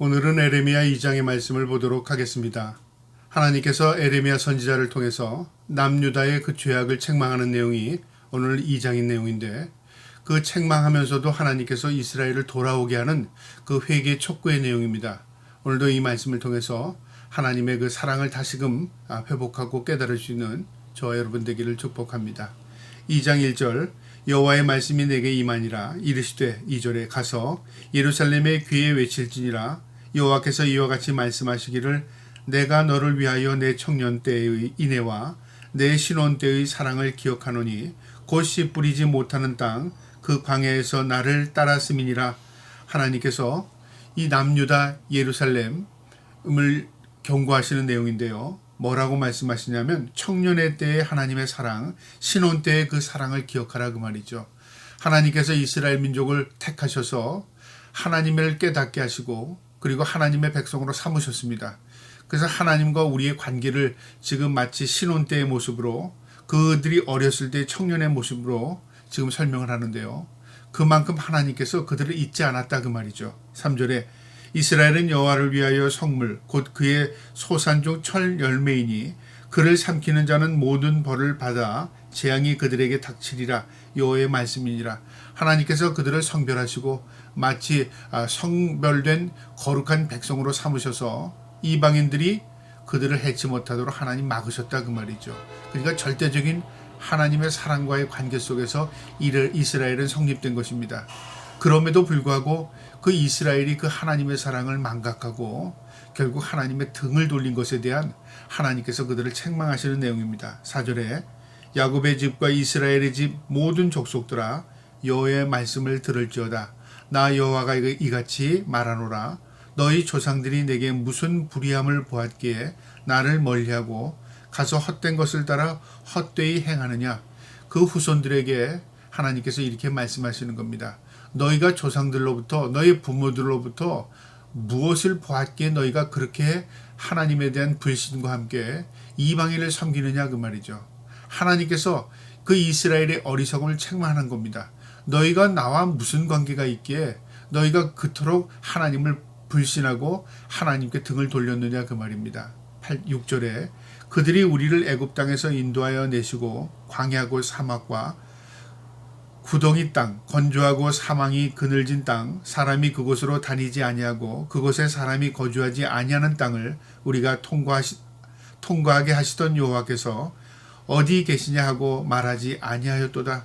오늘은 에레미야 2장의 말씀을 보도록 하겠습니다. 하나님께서 에레미야 선지자를 통해서 남유다의 그 죄악을 책망하는 내용이 오늘 2장인 내용인데, 그 책망하면서도 하나님께서 이스라엘을 돌아오게 하는 그 회개 촉구의 내용입니다. 오늘도 이 말씀을 통해서 하나님의 그 사랑을 다시금 회복하고 깨달을 수 있는 저와 여러분 되기를 축복합니다. 2장 1절, 여호와의 말씀이 내게 임하니라. 이르시되 2절에 가서 예루살렘의 귀에 외칠지니라. 여호와께서 이와 같이 말씀하시기를, 내가 너를 위하여 내 청년 때의 인애와 내 신혼 때의 사랑을 기억하노니 곧 씨 뿌리지 못하는 땅 그 광야에서 나를 따랐음이니라. 하나님께서 이 남유다 예루살렘을 경고하시는 내용인데요. 뭐라고 말씀하시냐면 청년의 때의 하나님의 사랑, 신혼 때의 그 사랑을 기억하라 그 말이죠. 하나님께서 이스라엘 민족을 택하셔서 하나님을 깨닫게 하시고 그리고 하나님의 백성으로 삼으셨습니다. 그래서 하나님과 우리의 관계를 지금 마치 신혼 때의 모습으로, 그들이 어렸을 때의 청년의 모습으로 지금 설명을 하는데요. 그만큼 하나님께서 그들을 잊지 않았다 그 말이죠. 3절에 이스라엘은 여호와를 위하여 성물 곧 그의 소산 중 철 열매이니 그를 삼키는 자는 모든 벌을 받아 재앙이 그들에게 닥치리라. 여호와의 말씀이니라. 하나님께서 그들을 성별하시고 마치 성별된 거룩한 백성으로 삼으셔서 이방인들이 그들을 해치 못하도록 하나님 막으셨다 그 말이죠. 그러니까 절대적인 하나님의 사랑과의 관계 속에서 이스라엘은 성립된 것입니다. 그럼에도 불구하고 그 이스라엘이 그 하나님의 사랑을 망각하고 결국 하나님의 등을 돌린 것에 대한 하나님께서 그들을 책망하시는 내용입니다. 4절에 야곱의 집과 이스라엘의 집 모든 족속들아 여호와의 말씀을 들을지어다. 나 여호와가 이같이 말하노라. 너희 조상들이 내게 무슨 불의함을 보았기에 나를 멀리하고 가서 헛된 것을 따라 헛되이 행하느냐. 그 후손들에게 하나님께서 이렇게 말씀하시는 겁니다. 너희가 조상들로부터, 너희 부모들로부터 무엇을 보았기에 너희가 그렇게 하나님에 대한 불신과 함께 이방인을 섬기느냐 그 말이죠. 하나님께서 그 이스라엘의 어리석음을 책망하는 겁니다. 너희가 나와 무슨 관계가 있기에 너희가 그토록 하나님을 불신하고 하나님께 등을 돌렸느냐 그 말입니다. 6절에 그들이 우리를 애굽 땅에서 인도하여 내시고 광야고 사막과 구덩이 땅, 건조하고 사망이 그늘진 땅, 사람이 그곳으로 다니지 아니하고 그곳에 사람이 거주하지 아니하는 땅을 우리가 통과하게 하시던 여호와께서 어디 계시냐 하고 말하지 아니하였도다.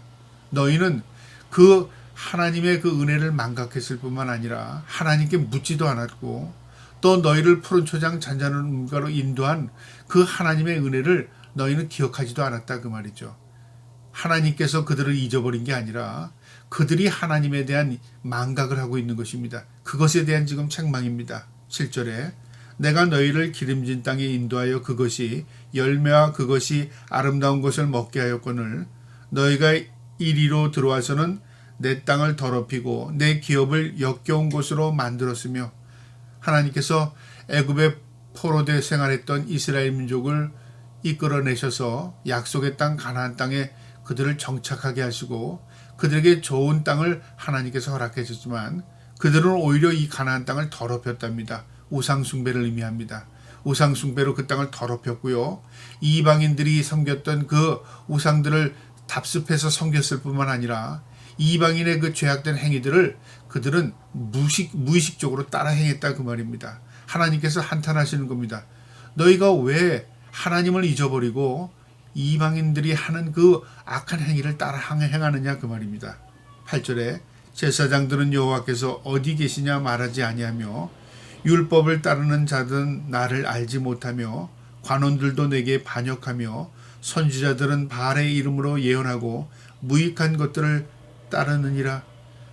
너희는 그 하나님의 그 은혜를 망각했을 뿐만 아니라 하나님께 묻지도 않았고, 또 너희를 푸른 초장 잔잔한 물가로 인도한 그 하나님의 은혜를 너희는 기억하지도 않았다 그 말이죠. 하나님께서 그들을 잊어버린 게 아니라 그들이 하나님에 대한 망각을 하고 있는 것입니다. 그것에 대한 지금 책망입니다. 7절에 내가 너희를 기름진 땅에 인도하여 그것이 열매와 그것이 아름다운 것을 먹게 하였거늘 너희가 이리로 들어와서는 내 땅을 더럽히고 내 기업을 역겨운 곳으로 만들었으며, 하나님께서 애굽의 포로되 생활했던 이스라엘 민족을 이끌어내셔서 약속의 땅 가나안 땅에 그들을 정착하게 하시고 그들에게 좋은 땅을 하나님께서 허락해 주셨지만 그들은 오히려 이 가나안 땅을 더럽혔답니다. 우상 숭배를 의미합니다. 우상 숭배로 그 땅을 더럽혔고요. 이방인들이 섬겼던 그 우상들을 답습해서 섬겼을 뿐만 아니라 이방인의 그 죄악된 행위들을 그들은 무의식적으로 따라 행했다 그 말입니다. 하나님께서 한탄하시는 겁니다. 너희가 왜 하나님을 잊어버리고 이방인들이 하는 그 악한 행위를 따라 행하느냐 그 말입니다. 8절에 제사장들은 여호와께서 어디 계시냐 말하지 아니하며 율법을 따르는 자들은 나를 알지 못하며 관원들도 내게 반역하며 선지자들은 바알의 이름으로 예언하고 무익한 것들을 따르느니라.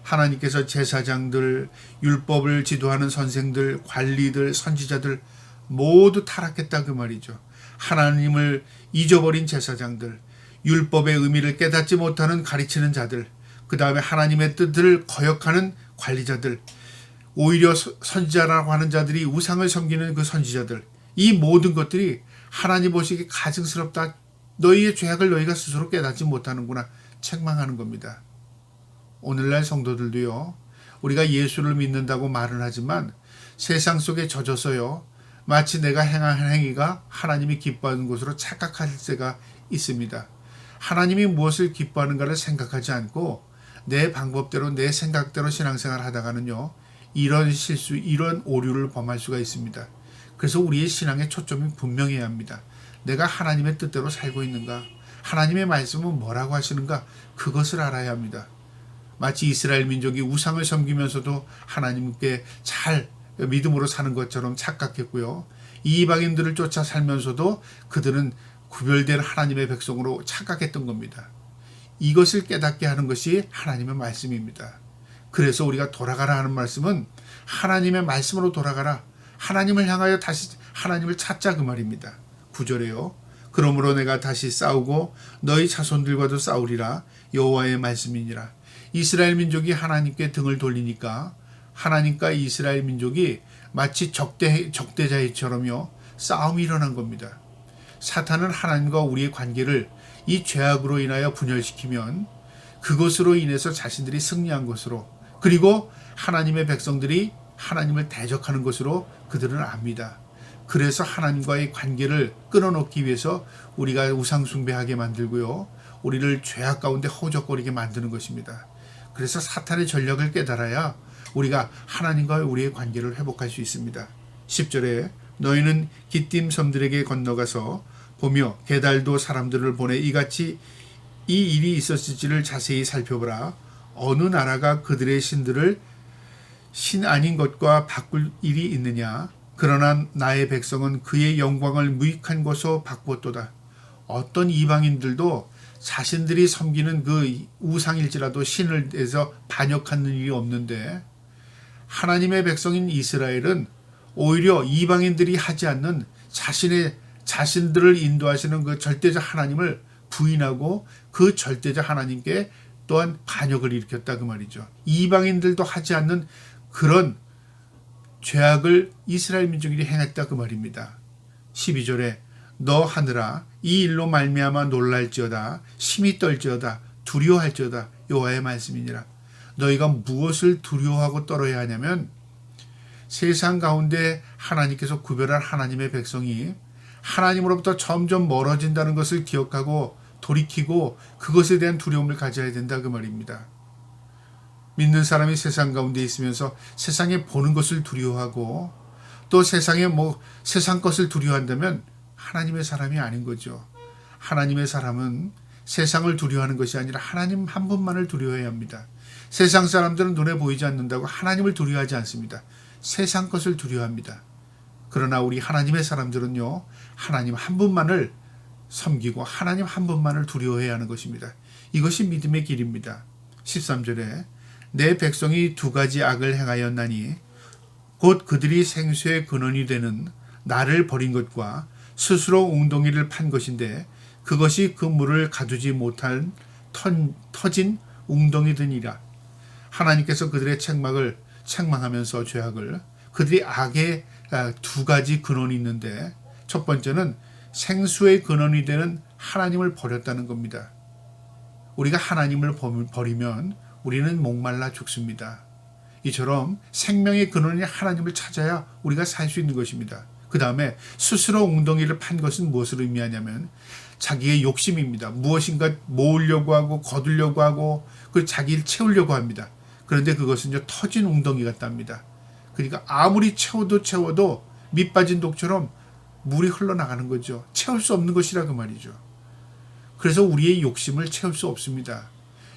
하나님께서 제사장들, 율법을 지도하는 선생들, 관리들, 선지자들 모두 타락했다 그 말이죠. 하나님을 잊어버린 제사장들, 율법의 의미를 깨닫지 못하는 가르치는 자들, 그 다음에 하나님의 뜻을 거역하는 관리자들, 오히려 선지자라고 하는 자들이 우상을 섬기는 그 선지자들, 이 모든 것들이 하나님 보시기에 가증스럽다. 너희의 죄악을 너희가 스스로 깨닫지 못하는구나 책망하는 겁니다. 오늘날 성도들도요, 우리가 예수를 믿는다고 말은 하지만 세상 속에 젖어서요. 마치 내가 행한 행위가 하나님이 기뻐하는 것으로 착각할 때가 있습니다. 하나님이 무엇을 기뻐하는가를 생각하지 않고 내 방법대로 내 생각대로 신앙생활 하다가는요. 이런 실수, 이런 오류를 범할 수가 있습니다. 그래서 우리의 신앙의 초점이 분명해야 합니다. 내가 하나님의 뜻대로 살고 있는가? 하나님의 말씀은 뭐라고 하시는가? 그것을 알아야 합니다. 마치 이스라엘 민족이 우상을 섬기면서도 하나님께 잘 믿음으로 사는 것처럼 착각했고요. 이방인들을 쫓아 살면서도 그들은 구별된 하나님의 백성으로 착각했던 겁니다. 이것을 깨닫게 하는 것이 하나님의 말씀입니다. 그래서 우리가 돌아가라 하는 말씀은 하나님의 말씀으로 돌아가라. 하나님을 향하여 다시 하나님을 찾자 그 말입니다. 9절에요. 그러므로 내가 다시 싸우고 너희 자손들과도 싸우리라. 여호와의 말씀이니라. 이스라엘 민족이 하나님께 등을 돌리니까 하나님과 이스라엘 민족이 마치 적대자처럼요 싸움이 일어난 겁니다. 사탄은 하나님과 우리의 관계를 이 죄악으로 인하여 분열시키면 그것으로 인해서 자신들이 승리한 것으로, 그리고 하나님의 백성들이 하나님을 대적하는 것으로 그들은 압니다. 그래서 하나님과의 관계를 끊어놓기 위해서 우리가 우상숭배하게 만들고요. 우리를 죄악 가운데 허우적거리게 만드는 것입니다. 그래서 사탄의 전략을 깨달아야 우리가 하나님과 우리의 관계를 회복할 수 있습니다. 10절에 너희는 기띔 섬들에게 건너가서 보며 게달도 사람들을 보내 이같이 이 일이 있었을지를 자세히 살펴보라. 어느 나라가 그들의 신들을 신 아닌 것과 바꿀 일이 있느냐. 그러나 나의 백성은 그의 영광을 무익한 것으로 바꾸었도다. 어떤 이방인들도 자신들이 섬기는 그 우상일지라도 신을 대해서 반역하는 일이 없는데, 하나님의 백성인 이스라엘은 오히려 이방인들이 하지 않는 자신들을 인도하시는 그 절대자 하나님을 부인하고 그 절대자 하나님께 또한 반역을 일으켰다 그 말이죠. 이방인들도 하지 않는 그런 죄악을 이스라엘 민족이 행했다 그 말입니다. 12절에 너 하늘아 이 일로 말미암아 놀랄지어다 심히 떨지어다 두려워할지어다 여호와의 말씀이니라. 너희가 무엇을 두려워하고 떨어야 하냐면 세상 가운데 하나님께서 구별한 하나님의 백성이 하나님으로부터 점점 멀어진다는 것을 기억하고 돌이키고 그것에 대한 두려움을 가져야 된다 그 말입니다. 믿는 사람이 세상 가운데 있으면서 세상에 보는 것을 두려워하고 또 세상 것을 두려워한다면 하나님의 사람이 아닌 거죠. 하나님의 사람은 세상을 두려워하는 것이 아니라 하나님 한 분만을 두려워해야 합니다. 세상 사람들은 눈에 보이지 않는다고 하나님을 두려워하지 않습니다. 세상 것을 두려워합니다. 그러나 우리 하나님의 사람들은요, 하나님 한 분만을 섬기고 하나님 한 분만을 두려워해야 하는 것입니다. 이것이 믿음의 길입니다. 13절에 내 백성이 두 가지 악을 행하였나니 곧 그들이 생수의 근원이 되는 나를 버린 것과 스스로 웅덩이를 판 것인데 그것이 그 물을 가두지 못한 터진 웅덩이더니라. 하나님께서 그들의 책망하면서 죄악을, 그들이 악의 두 가지 근원이 있는데 첫 번째는 생수의 근원이 되는 하나님을 버렸다는 겁니다. 우리가 하나님을 버리면 우리는 목말라 죽습니다. 이처럼 생명의 근원인 하나님을 찾아야 우리가 살 수 있는 것입니다. 그 다음에 스스로 웅덩이를 판 것은 무엇을 의미하냐면 자기의 욕심입니다. 무엇인가 모으려고 하고 거두려고 하고 그리고 자기를 채우려고 합니다. 그런데 그것은 터진 웅덩이 같답니다. 그러니까 아무리 채워도 밑 빠진 독처럼 물이 흘러나가는 거죠. 채울 수 없는 것이라 그 말이죠. 그래서 우리의 욕심을 채울 수 없습니다.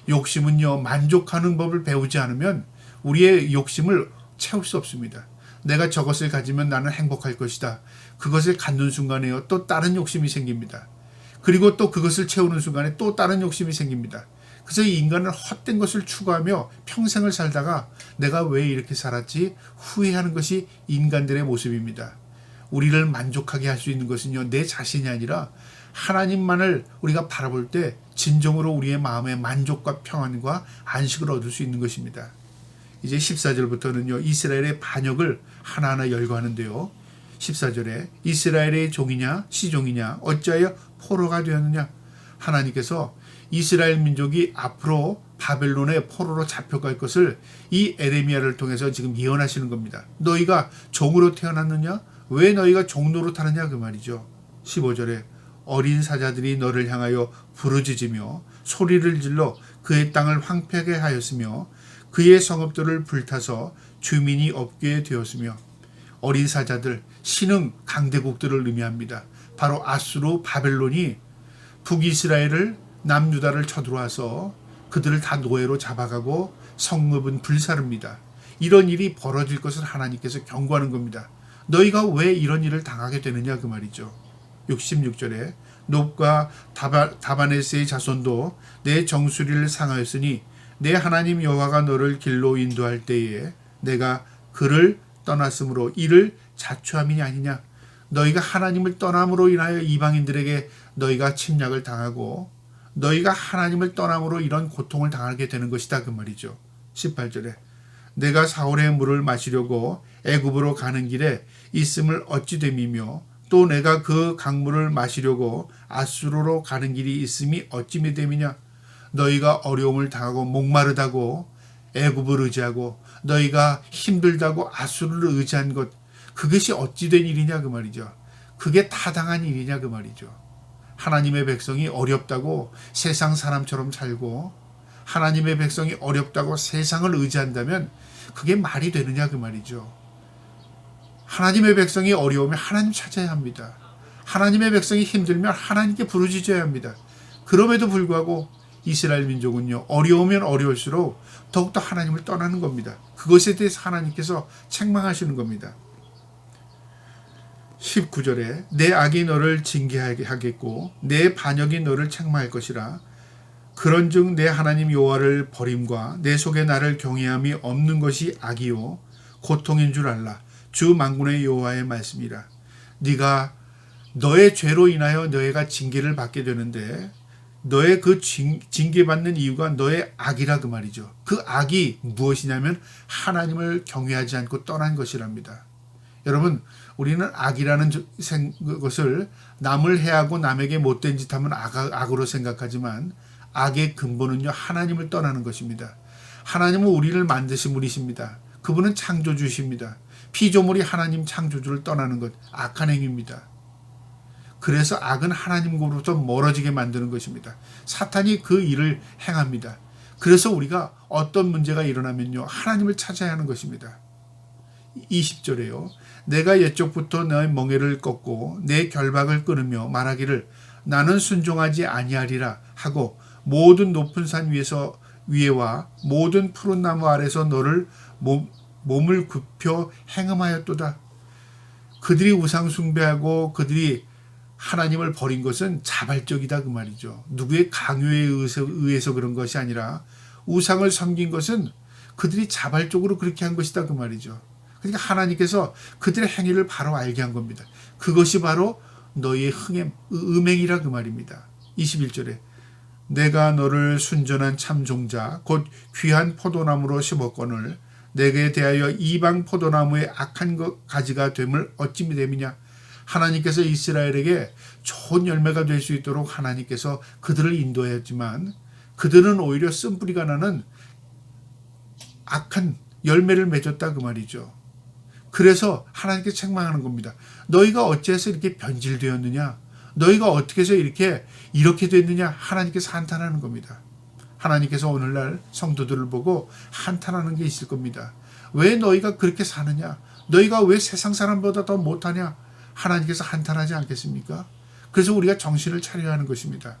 욕심은요, 만족하는 법을 배우지 않으면 우리의 욕심을 채울 수 없습니다. 내가 저것을 가지면 나는 행복할 것이다. 그것을 갖는 순간에요, 또 다른 욕심이 생깁니다. 그리고 또 그것을 채우는 순간에 또 다른 욕심이 생깁니다. 그래서 이 인간은 헛된 것을 추구하며 평생을 살다가 내가 왜 이렇게 살았지 후회하는 것이 인간들의 모습입니다. 우리를 만족하게 할 수 있는 것은요, 내 자신이 아니라 하나님만을 우리가 바라볼 때 진정으로 우리의 마음의 만족과 평안과 안식을 얻을 수 있는 것입니다. 이제 14절부터는요, 이스라엘의 반역을 하나하나 열거하는데요. 14절에 이스라엘의 종이냐 시종이냐 어찌하여 포로가 되었느냐. 하나님께서 이스라엘 민족이 앞으로 바벨론의 포로로 잡혀갈 것을 이 에레미야를 통해서 지금 예언하시는 겁니다. 너희가 종으로 태어났느냐? 왜 너희가 종 노릇하느냐 그 말이죠. 15절에 어린 사자들이 너를 향하여 부르짖으며 소리를 질러 그의 땅을 황폐하게 하였으며 그의 성읍들을 불타서 주민이 없게 되었으며, 어린 사자들, 신흥 강대국들을 의미합니다. 바로 아수르 바벨론이 북이스라엘을 남유다를 쳐들어와서 그들을 다 노예로 잡아가고 성읍은 불사릅니다. 이런 일이 벌어질 것을 하나님께서 경고하는 겁니다. 너희가 왜 이런 일을 당하게 되느냐 그 말이죠. 66절에 놉과 다바네스의 자손도 내 정수리를 상하였으니 내 하나님 여호와가 너를 길로 인도할 때에 내가 그를 떠났으므로 이를 자초함이 아니냐. 너희가 하나님을 떠남으로 인하여 이방인들에게 너희가 침략을 당하고 너희가 하나님을 떠남으로 이런 고통을 당하게 되는 것이다 그 말이죠. 18절에 내가 사울의 물을 마시려고 애굽으로 가는 길에 있음을 어찌 됨이며 또 내가 그 강물을 마시려고 아수르로 가는 길이 있음이 어찌 됨이냐. 너희가 어려움을 당하고 목마르다고 애굽을 의지하고 너희가 힘들다고 아수르를 의지한 것, 그것이 어찌 된 일이냐 그 말이죠. 그게 타당한 일이냐 그 말이죠. 하나님의 백성이 어렵다고 세상 사람처럼 살고 하나님의 백성이 어렵다고 세상을 의지한다면 그게 말이 되느냐 그 말이죠. 하나님의 백성이 어려우면 하나님 찾아야 합니다. 하나님의 백성이 힘들면 하나님께 부르짖어야 합니다. 그럼에도 불구하고 이스라엘 민족은요, 어려우면 어려울수록 더욱더 하나님을 떠나는 겁니다. 그것에 대해서 하나님께서 책망하시는 겁니다. 19절에 내 악이 너를 징계하게 하겠고 내 반역이 너를 책망할 것이라. 그런즉 내 하나님 여호와를 버림과 내 속에 나를 경외함이 없는 것이 악이요 고통인 줄 알라. 주 만군의 여호와의 말씀이라. 네가 너의 죄로 인하여 너희가 징계를 받게 되는데 너의 그 징계받는 이유가 너의 악이라 그 말이죠. 그 악이 무엇이냐면 하나님을 경외하지 않고 떠난 것이랍니다. 여러분, 우리는 악이라는 것을 남을 해하고 남에게 못된 짓 하면 악으로 생각하지만 악의 근본은요, 하나님을 떠나는 것입니다. 하나님은 우리를 만드신 분이십니다. 그분은 창조주십니다. 피조물이 하나님 창조주를 떠나는 것, 악한 행위입니다. 그래서 악은 하나님으로부터 멀어지게 만드는 것입니다. 사탄이 그 일을 행합니다. 그래서 우리가 어떤 문제가 일어나면요, 하나님을 찾아야 하는 것입니다. 20절에요. 내가 옛적부터 너의 멍에를 꺾고 내 결박을 끊으며 말하기를 나는 순종하지 아니하리라 하고 모든 높은 산 위에와 모든 푸른 나무 아래서 너를 몸을 굽혀 행음하였도다. 그들이 우상 숭배하고 그들이 하나님을 버린 것은 자발적이다 그 말이죠. 누구의 강요에 의해서 그런 것이 아니라 우상을 섬긴 것은 그들이 자발적으로 그렇게 한 것이다 그 말이죠. 그러니까 하나님께서 그들의 행위를 바로 알게 한 겁니다. 그것이 바로 너희의 음행이라 그 말입니다. 21절에 내가 너를 순전한 참 종자 곧 귀한 포도나무로 심었거늘 내게 대하여 이방 포도나무의 악한 가지가 됨을 어찌 됨이냐. 하나님께서 이스라엘에게 좋은 열매가 될 수 있도록 하나님께서 그들을 인도했지만 그들은 오히려 쓴뿌리가 나는 악한 열매를 맺었다 그 말이죠. 그래서 하나님께 책망하는 겁니다. 너희가 어찌해서 이렇게 변질되었느냐? 너희가 어떻게 해서 이렇게 됐느냐? 하나님께서 한탄하는 겁니다. 하나님께서 오늘날 성도들을 보고 한탄하는 게 있을 겁니다. 왜 너희가 그렇게 사느냐? 너희가 왜 세상 사람보다 더 못하냐? 하나님께서 한탄하지 않겠습니까? 그래서 우리가 정신을 차려야 하는 것입니다.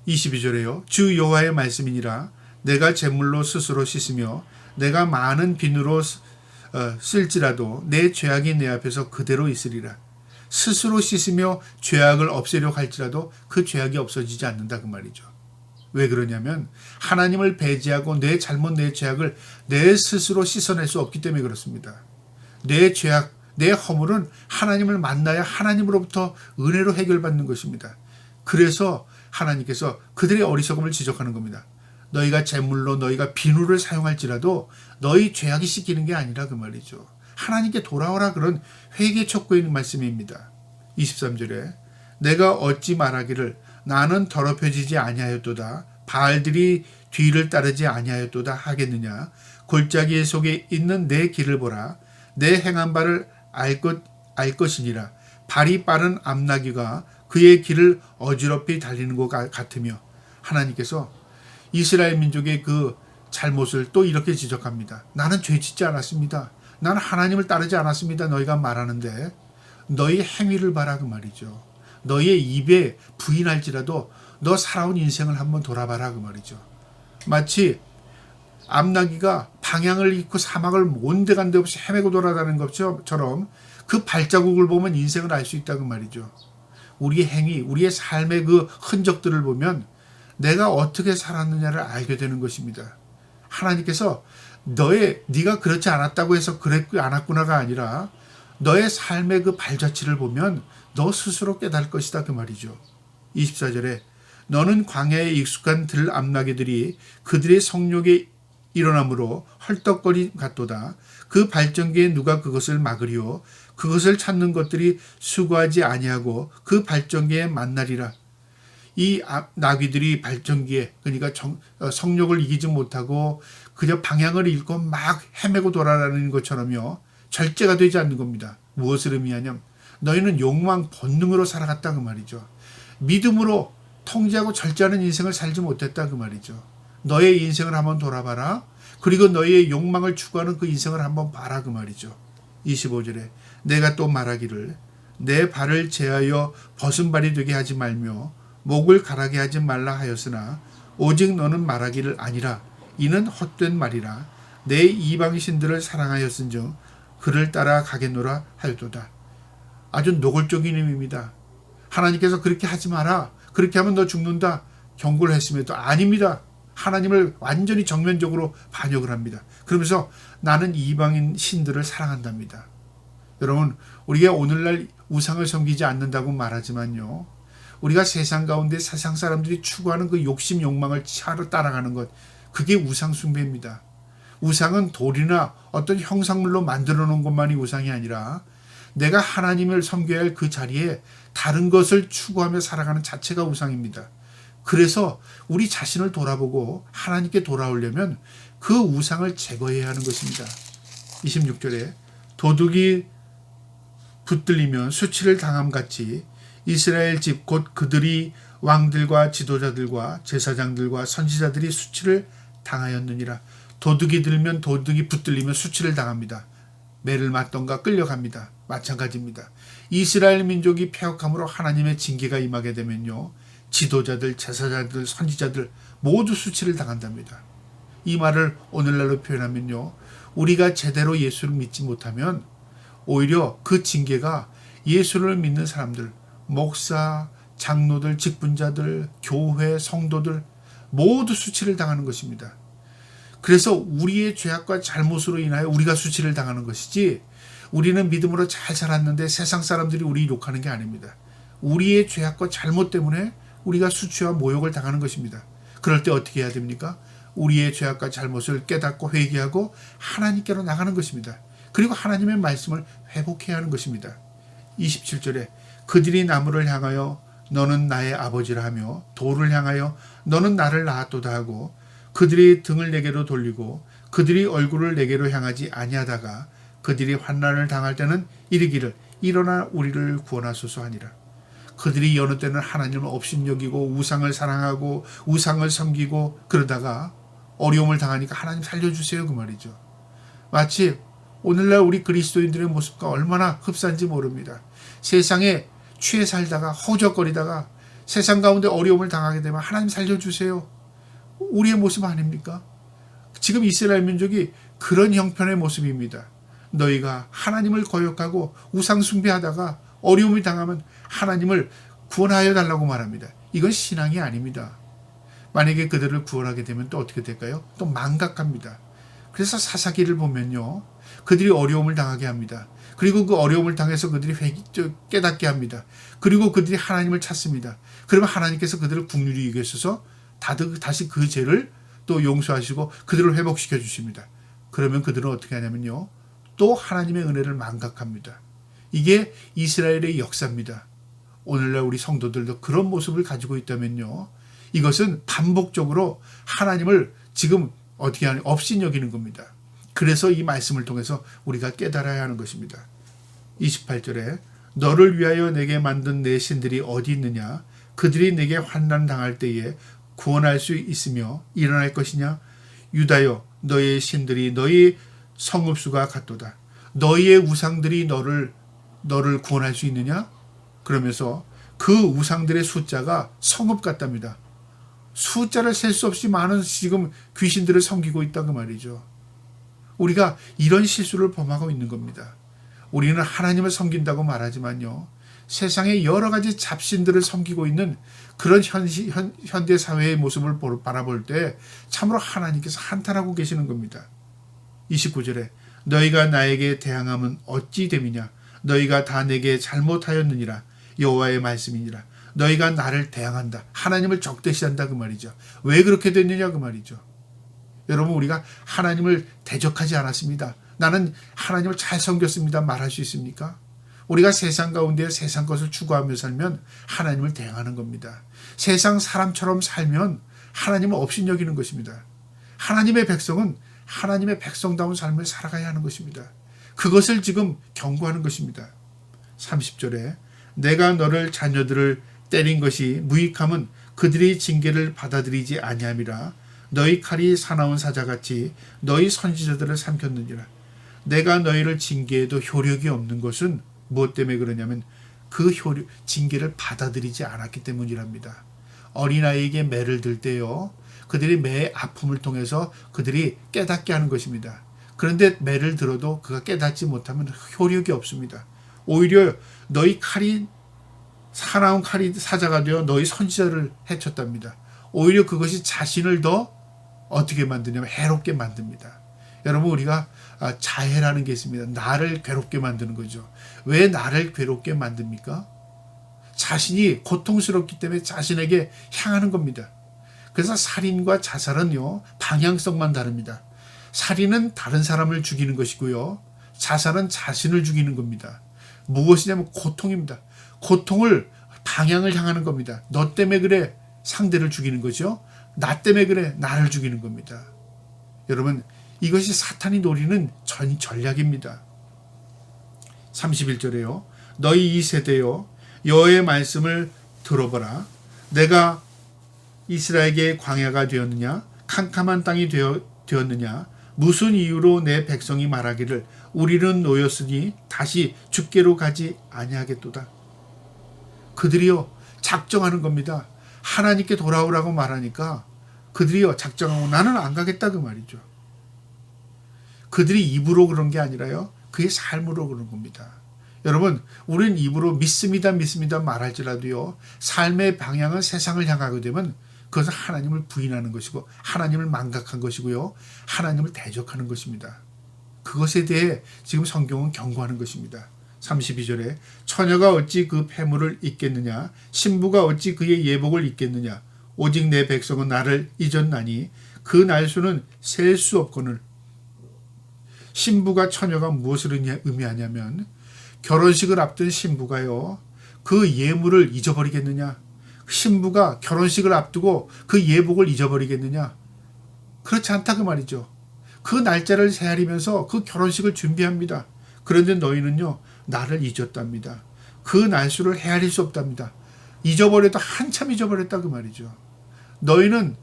22절에요. 주 여호와의 말씀이니라. 내가 제물로 스스로 씻으며 내가 많은 비누로 쓸지라도 내 죄악이 내 앞에서 그대로 있으리라. 스스로 씻으며 죄악을 없애려고 할지라도 그 죄악이 없어지지 않는다 그 말이죠. 왜 그러냐면 하나님을 배제하고 내 잘못 내 죄악을 내 스스로 씻어낼 수 없기 때문에 그렇습니다. 내 죄악, 내 허물은 하나님을 만나야 하나님으로부터 은혜로 해결받는 것입니다. 그래서 하나님께서 그들의 어리석음을 지적하는 겁니다. 너희가 제물로 너희가 비누를 사용할지라도 너희 죄악이 씻기는 게 아니라 그 말이죠. 하나님께 돌아오라 그런 회개 촉구에 있는 말씀입니다. 23절에 내가 어찌 말하기를 나는 더럽혀지지 아니하였도다. 바알들이 뒤를 따르지 아니하였도다 하겠느냐. 골짜기 속에 있는 내 길을 보라. 내 행한 바를 알 것이니라. 발이 빠른 암나귀가 그의 길을 어지럽히 달리는 것 같으며. 하나님께서 이스라엘 민족의 그 잘못을 또 이렇게 지적합니다. 나는 죄 짓지 않았습니다. 나는 하나님을 따르지 않았습니다. 너희가 말하는데 너희 행위를 봐라 그 말이죠. 너희의 입에 부인할지라도 너 살아온 인생을 한번 돌아봐라 그 말이죠. 마치 암나귀가 방향을 잃고 사막을 온데간데 없이 헤매고 돌아다니는 것처럼 그 발자국을 보면 인생을 알 수 있다 그 말이죠. 우리의 행위, 우리의 삶의 그 흔적들을 보면 내가 어떻게 살았느냐를 알게 되는 것입니다. 하나님께서 네가 그렇지 않았다고 해서 그랬고 않았구나가 아니라 너의 삶의 그 발자취를 보면 너 스스로 깨달을 것이다 그 말이죠. 24절에 너는 광야에 익숙한 들암나귀들이 그들의 성욕에 일어나므로 헐떡거리 같도다. 그 발전기에 누가 그것을 막으리요. 그것을 찾는 것들이 수고하지 아니하고 그 발전기에 만나리라. 이 나귀들이 발전기에 그러니까 성욕을 이기지 못하고 그저 방향을 잃고 막 헤매고 돌아다니는 것처럼요. 절제가 되지 않는 겁니다. 무엇을 의미하냐면 너희는 욕망 본능으로 살아갔다 그 말이죠. 믿음으로 통제하고 절제하는 인생을 살지 못했다 그 말이죠. 너의 인생을 한번 돌아봐라. 그리고 너의 욕망을 추구하는 그 인생을 한번 봐라 그 말이죠. 25절에 내가 또 말하기를 내 발을 제하여 벗은 발이 되게 하지 말며 목을 가라게 하지 말라 하였으나 오직 너는 말하기를 아니라 이는 헛된 말이라. 내 이방 신들을 사랑하였은즉 그를 따라 가겠노라 하였도다. 아주 노골적인 의미입니다. 하나님께서 그렇게 하지 마라. 그렇게 하면 너 죽는다. 경고를 했음에도 아닙니다. 하나님을 완전히 정면적으로 반역을 합니다. 그러면서 나는 이방인 신들을 사랑한답니다. 여러분, 우리가 오늘날 우상을 섬기지 않는다고 말하지만요. 우리가 세상 가운데 세상 사람들이 추구하는 그 욕심 욕망을 따라가는 것, 그게 우상 숭배입니다. 우상은 돌이나 어떤 형상물로 만들어 놓은 것만이 우상이 아니라 내가 하나님을 섬겨야 할 그 자리에 다른 것을 추구하며 살아가는 자체가 우상입니다. 그래서 우리 자신을 돌아보고 하나님께 돌아오려면 그 우상을 제거해야 하는 것입니다. 26절에 도둑이 붙들리면 수치를 당함같이 이스라엘 집 곧 그들이 왕들과 지도자들과 제사장들과 선지자들이 수치를 당하였느니라. 도둑이 붙들리면 수치를 당합니다. 매를 맞던가 끌려갑니다. 마찬가지입니다. 이스라엘 민족이 패역함으로 하나님의 징계가 임하게 되면요. 지도자들, 제사장들, 선지자들 모두 수치를 당한답니다. 이 말을 오늘날로 표현하면요. 우리가 제대로 예수를 믿지 못하면 오히려 그 징계가 예수를 믿는 사람들, 목사, 장로들, 직분자들, 교회, 성도들 모두 수치를 당하는 것입니다. 그래서 우리의 죄악과 잘못으로 인하여 우리가 수치를 당하는 것이지 우리는 믿음으로 잘 살았는데 세상 사람들이 우리 욕하는 게 아닙니다. 우리의 죄악과 잘못 때문에 우리가 수치와 모욕을 당하는 것입니다. 그럴 때 어떻게 해야 됩니까? 우리의 죄악과 잘못을 깨닫고 회개하고 하나님께로 나가는 것입니다. 그리고 하나님의 말씀을 회복해야 하는 것입니다. 27절에 그들이 나무를 향하여 너는 나의 아버지라 하며 돌을 향하여 너는 나를 낳았도다 하고 그들이 등을 내게로 돌리고 그들이 얼굴을 내게로 향하지 아니하다가 그들이 환난을 당할 때는 이르기를 일어나 우리를 구원하소서 하니라. 그들이 여느 때는 하나님을 업신여기고 우상을 사랑하고 우상을 섬기고 그러다가 어려움을 당하니까 하나님 살려주세요 그 말이죠. 마치 오늘날 우리 그리스도인들의 모습과 얼마나 흡사한지 모릅니다. 세상에 취해 살다가 허우적거리다가 세상 가운데 어려움을 당하게 되면 하나님 살려주세요. 우리의 모습 아닙니까? 지금 이스라엘 민족이 그런 형편의 모습입니다. 너희가 하나님을 거역하고 우상 숭배하다가 어려움을 당하면 하나님을 구원하여 달라고 말합니다. 이건 신앙이 아닙니다. 만약에 그들을 구원하게 되면 또 어떻게 될까요? 또 망각합니다. 그래서 사사기를 보면요. 그들이 어려움을 당하게 합니다. 그리고 그 어려움을 당해서 그들이 깨닫게 합니다. 그리고 그들이 하나님을 찾습니다. 그러면 하나님께서 그들을 긍휼히 여기셔서 다시 그 죄를 또 용서하시고 그들을 회복시켜 주십니다. 그러면 그들은 어떻게 하냐면요. 또 하나님의 은혜를 망각합니다. 이게 이스라엘의 역사입니다. 오늘날 우리 성도들도 그런 모습을 가지고 있다면요. 이것은 반복적으로 하나님을 지금 어떻게 하냐 업신여기는 겁니다. 그래서 이 말씀을 통해서 우리가 깨달아야 하는 것입니다. 28절에 너를 위하여 내게 만든 내 신들이 어디 있느냐? 그들이 내게 환난 당할 때에 구원할 수 있으며 일어날 것이냐? 유다여 너의 신들이 너희 성읍수가 같도다. 너희의 우상들이 너를 구원할 수 있느냐? 그러면서 그 우상들의 숫자가 성읍 같답니다. 숫자를 셀 수 없이 많은 지금 귀신들을 섬기고 있다 그 말이죠. 우리가 이런 실수를 범하고 있는 겁니다. 우리는 하나님을 섬긴다고 말하지만요. 세상의 여러 가지 잡신들을 섬기고 있는 그런 현대 사회의 모습을 바라볼 때 참으로 하나님께서 한탄하고 계시는 겁니다. 29절에 너희가 나에게 대항함은 어찌 됨이냐? 너희가 다 내게 잘못하였느니라. 여호와의 말씀이니라. 너희가 나를 대항한다. 하나님을 적대시한다 그 말이죠. 왜 그렇게 됐느냐 그 말이죠. 여러분 우리가 하나님을 대적하지 않았습니다. 나는 하나님을 잘 섬겼습니다. 말할 수 있습니까? 우리가 세상 가운데 세상 것을 추구하며 살면 하나님을 대항하는 겁니다. 세상 사람처럼 살면 하나님을 업신여기는 것입니다. 하나님의 백성은 하나님의 백성다운 삶을 살아가야 하는 것입니다. 그것을 지금 경고하는 것입니다. 30절에 내가 너를 자녀들을 때린 것이 무익함은 그들이 징계를 받아들이지 아니함이라. 너희 칼이 사나운 사자같이 너희 선지자들을 삼켰느니라. 내가 너희를 징계해도 효력이 없는 것은 무엇 때문에 그러냐면 그 징계를 받아들이지 않았기 때문이랍니다. 어린아이에게 매를 들 때요. 그들이 매의 아픔을 통해서 그들이 깨닫게 하는 것입니다. 그런데 매를 들어도 그가 깨닫지 못하면 효력이 없습니다. 오히려 너희 칼이 사나운 칼이 사자가 되어 너희 선지자를 해쳤답니다. 오히려 그것이 자신을 더 어떻게 만드냐면 해롭게 만듭니다. 여러분 우리가 자해라는 게 있습니다. 나를 괴롭게 만드는 거죠. 왜 나를 괴롭게 만듭니까? 자신이 고통스럽기 때문에 자신에게 향하는 겁니다. 그래서 살인과 자살은요 방향성만 다릅니다. 살인은 다른 사람을 죽이는 것이고요. 자살은 자신을 죽이는 겁니다. 무엇이냐면 고통입니다. 고통을 방향을 향하는 겁니다. 너 때문에 그래 상대를 죽이는 거죠. 나 때문에 그래 나를 죽이는 겁니다. 여러분 이것이 사탄이 노리는 전략입니다. 31절에요. 너희 이 세대여 여호와의 말씀을 들어보라. 내가 이스라엘에게 광야가 되었느냐? 캄캄한 땅이 되었느냐? 무슨 이유로 내 백성이 말하기를 우리는 놓였으니 다시 죽게로 가지 아니하겠도다. 그들이요 작정하는 겁니다. 하나님께 돌아오라고 말하니까 그들이요 작정하고 나는 안 가겠다 그 말이죠. 그들이 입으로 그런 게 아니라요 그의 삶으로 그런 겁니다. 여러분 우리는 입으로 믿습니다 말할지라도요 삶의 방향은 세상을 향하게 되면 그것은 하나님을 부인하는 것이고 하나님을 망각한 것이고요 하나님을 대적하는 것입니다. 그것에 대해 지금 성경은 경고하는 것입니다. 32절에 처녀가 어찌 그 폐물을 잊겠느냐? 신부가 어찌 그의 예복을 잊겠느냐? 오직 내 백성은 나를 잊었나니 그 날수는 셀 수 없거늘. 신부가 처녀가 무엇을 의미하냐면 결혼식을 앞둔 신부가요 그 예물을 잊어버리겠느냐? 신부가 결혼식을 앞두고 그 예복을 잊어버리겠느냐? 그렇지 않다 그 말이죠. 그 날짜를 헤아리면서 그 결혼식을 준비합니다. 그런데 너희는요 나를 잊었답니다. 그 날수를 헤아릴 수 없답니다. 잊어버려도 한참 잊어버렸다 그 말이죠. 너희는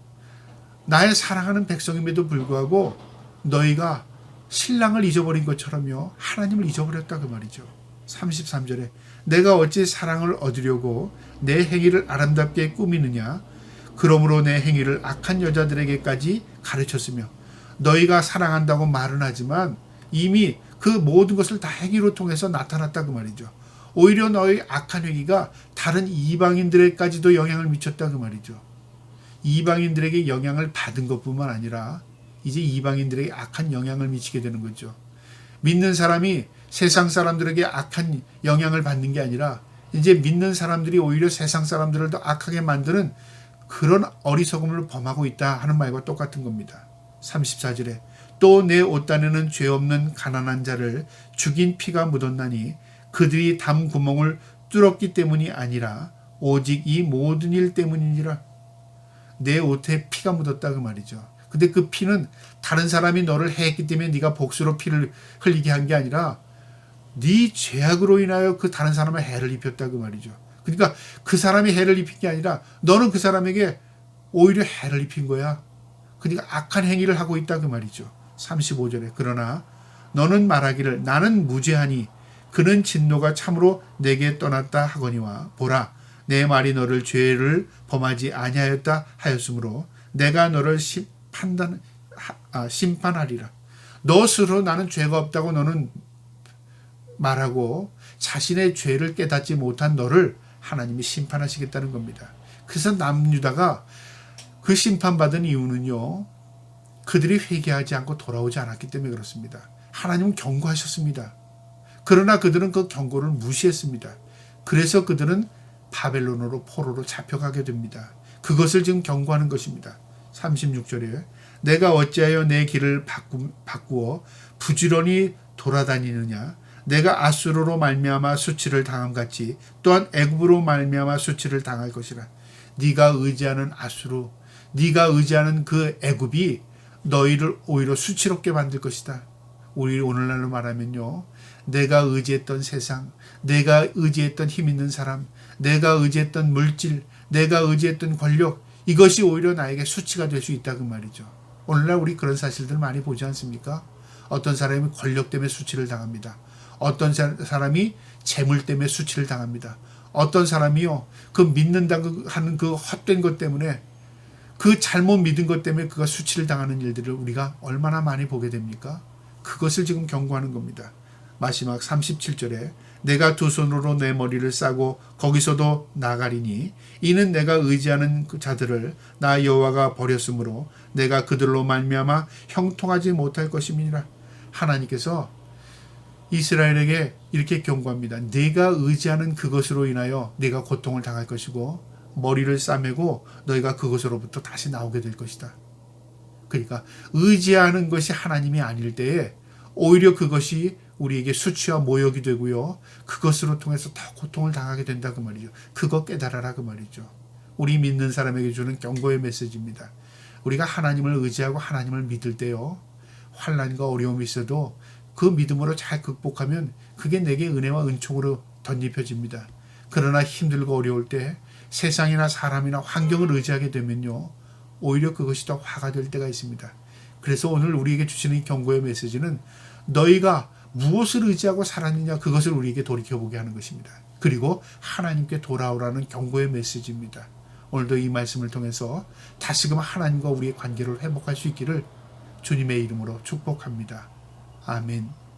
나의 사랑하는 백성임에도 불구하고 너희가 신랑을 잊어버린 것처럼요 하나님을 잊어버렸다 그 말이죠. 33절에 내가 어찌 사랑을 얻으려고 내 행위를 아름답게 꾸미느냐? 그러므로 내 행위를 악한 여자들에게까지 가르쳤으며 너희가 사랑한다고 말은 하지만 이미 그 모든 것을 다 행위로 통해서 나타났다 그 말이죠. 오히려 너희 악한 행위가 다른 이방인들에게까지도 영향을 미쳤다 그 말이죠. 이방인들에게 영향을 받은 것뿐만 아니라 이제 이방인들에게 악한 영향을 미치게 되는 거죠. 믿는 사람이 세상 사람들에게 악한 영향을 받는 게 아니라 이제 믿는 사람들이 오히려 세상 사람들을 더 악하게 만드는 그런 어리석음을 범하고 있다 하는 말과 똑같은 겁니다. 34절에 또 내 옷단에는 죄 없는 가난한 자를 죽인 피가 묻었나니 그들이 담 구멍을 뚫었기 때문이 아니라 오직 이 모든 일 때문이니라. 내 옷에 피가 묻었다 그 말이죠. 근데 그 피는 다른 사람이 너를 해했기 때문에 네가 복수로 피를 흘리게 한 게 아니라 네 죄악으로 인하여 그 다른 사람의 해를 입혔다 그 말이죠. 그러니까 그 사람이 해를 입힌 게 아니라 너는 그 사람에게 오히려 해를 입힌 거야. 그러니까 악한 행위를 하고 있다 그 말이죠. 35절에 그러나 너는 말하기를 나는 무죄하니 그는 진노가 참으로 내게 떠났다 하거니와 보라 내 말이 너를 죄를 범하지 아니하였다 하였으므로 내가 너를 심판하리라. 너 스스로 나는 죄가 없다고 너는 말하고 자신의 죄를 깨닫지 못한 너를 하나님이 심판하시겠다는 겁니다. 그래서 남유다가 그 심판받은 이유는요. 그들이 회개하지 않고 돌아오지 않았기 때문에 그렇습니다. 하나님은 경고하셨습니다. 그러나 그들은 그 경고를 무시했습니다. 그래서 그들은 바벨론으로 포로로 잡혀가게 됩니다. 그것을 지금 경고하는 것입니다. 36절에 내가 어찌하여 내 길을 바꾸어 부지런히 돌아다니느냐 내가 아수르로 말미암아 수치를 당함같이 또한 애굽으로 말미암아 수치를 당할 것이라. 네가 의지하는 아수르 네가 의지하는 그 애굽이 너희를 오히려 수치롭게 만들 것이다. 우리 오늘날로 말하면요. 내가 의지했던 세상, 내가 의지했던 힘 있는 사람, 내가 의지했던 물질, 내가 의지했던 권력 이것이 오히려 나에게 수치가 될 수 있다 그 말이죠. 오늘날 우리 그런 사실들 많이 보지 않습니까? 어떤 사람이 권력 때문에 수치를 당합니다. 어떤 사람이 재물 때문에 수치를 당합니다. 어떤 사람이요. 그 믿는다고 하는 그 헛된 것 때문에 그 잘못 믿은 것 때문에 그가 수치를 당하는 일들을 우리가 얼마나 많이 보게 됩니까? 그것을 지금 경고하는 겁니다. 마지막 37절에 내가 두 손으로 내 머리를 싸고 거기서도 나가리니 이는 내가 의지하는 그 자들을 나 여호와가 버렸으므로 내가 그들로 말미암아 형통하지 못할 것임이니라. 하나님께서 이스라엘에게 이렇게 경고합니다. 내가 의지하는 그것으로 인하여 네가 고통을 당할 것이고 머리를 싸매고 너희가 그것으로부터 다시 나오게 될 것이다. 그러니까 의지하는 것이 하나님이 아닐 때에 오히려 그것이 우리에게 수치와 모욕이 되고요. 그것으로 통해서 더 고통을 당하게 된다 그 말이죠. 그거 깨달아라 그 말이죠. 우리 믿는 사람에게 주는 경고의 메시지입니다. 우리가 하나님을 의지하고 하나님을 믿을 때요. 환난과 어려움이 있어도 그 믿음으로 잘 극복하면 그게 내게 은혜와 은총으로 덧입혀집니다. 그러나 힘들고 어려울 때 세상이나 사람이나 환경을 의지하게 되면요. 오히려 그것이 더 화가 될 때가 있습니다. 그래서 오늘 우리에게 주시는 이 경고의 메시지는 너희가 무엇을 의지하고 살았느냐 그것을 우리에게 돌이켜보게 하는 것입니다. 그리고 하나님께 돌아오라는 경고의 메시지입니다. 오늘도 이 말씀을 통해서 다시금 하나님과 우리의 관계를 회복할 수 있기를 주님의 이름으로 축복합니다. 아멘.